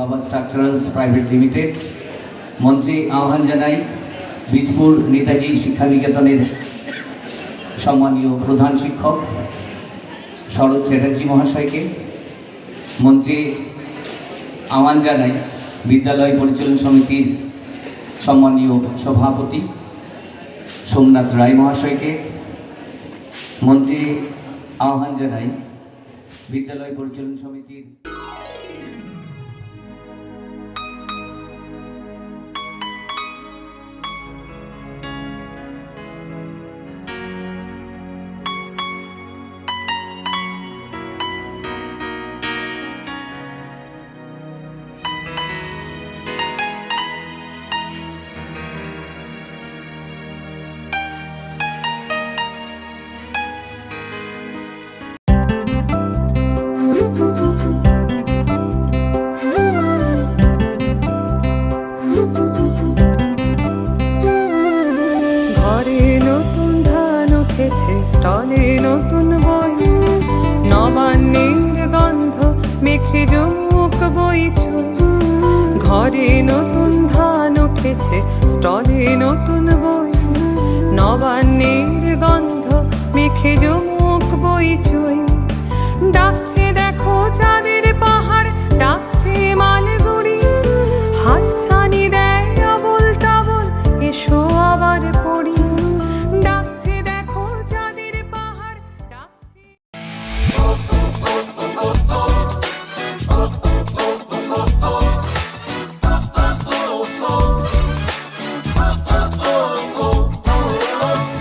বাবা স্ট্রাকচারালস private limited. মঞ্চে আহ্বান জানাই বীজপুর নেতাজি শিক্ষা নিকেতনের সম্মানীয় প্রধান শিক্ষক শরৎ চ্যাটার্জি মহাশয়কে। মঞ্চে আহ্বান জানাই বিদ্যালয় পরিচালন সমিতির সম্মানীয় সভাপতি সোমনাথ রায় মহাশয়কে। মঞ্চে আহ্বান জানাই বিদ্যালয় পরিচালন সমিতির স্টলে নতুন বই, নবান্নের গন্ধ মেখে জমুক বই ছুঁই। ঘরে নতুন ধান উঠেছে, স্টলে নতুন বই, নবান্নের গন্ধ মেখে জমুক বই ছুঁই। ডাকছে দেখো চাঁদের পাহাড়, ডাকছে মালগুড়ি, হাতছানি দেয় আবল তাবল, এসো আবার পড়ি। ডাকছে দেখো চাঁদের পাহাড়, ডাকছে।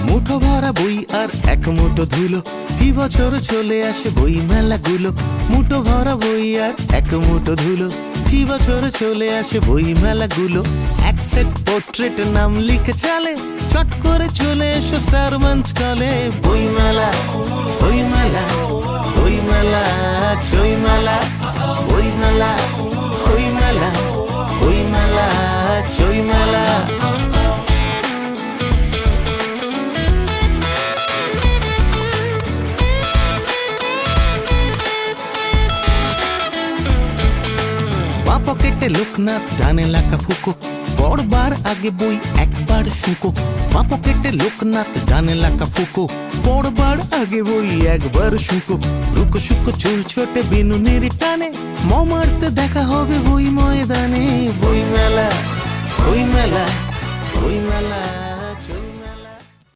মুঠো ভরা বই আর এক মুঠো ধুলো, এই বছর চলে আসে বই মেলাগুলো। মুঠো ভরা বই আর এক মুঠো ধুলো, এই বছর চলে আসে বই মেলাগুলো। এক সেট পোর্ট্রেট নাম লিখে চালে, চট করে চলে এসো স্টার মঞ্চ কলে। বই মেলা, বই মেলা, বই মেলা, চই মেলা, বই মেলা, বই মেলা, বই মেলা, চই মেলা। পকেটে লোকনাথ, ডানে লাকা ফুকো, পড়বার আগে বই একবার শুকো। মা পকেটে লোকনাথ, ডানে লাকা ফুকো, পড়বার আগে বই একবার শুকো। রুকো শুকো চুল ছোটে বিনুনের টানে, মারতে দেখা হবে বই ময়দানে। বই মেলা, বই মেলা, বই মেলা।